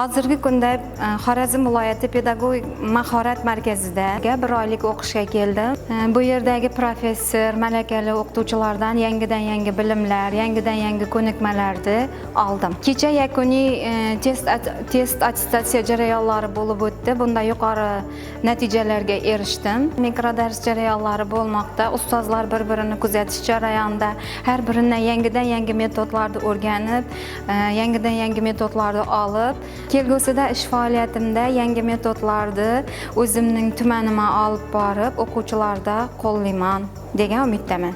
Hozirgi kunda Xorazm viloyati pedagogik mahorat markazida bir oylik o'qishga keldim. Bu yerdagi professor, malakali o'qituvchilardan yangi bilimlar, yangi ko'nikmalarni oldim. Kecha yakuniy test attestatsiya jarayonlari bo'lib o'tdi. Bunda yuqori natijalarga erishdim. Mikrodars jarayonlari bo'lmoqda. Ustozlar bir-birini kuzatish jarayonida har biridan yangi metodlarni o'rganib, yangi metodlarni olib, kelgusida ish faoliyatimda yangi metodlarni o'zimning tumanima olib borib, o'quvchilarda qo'llayman degan umiddaman.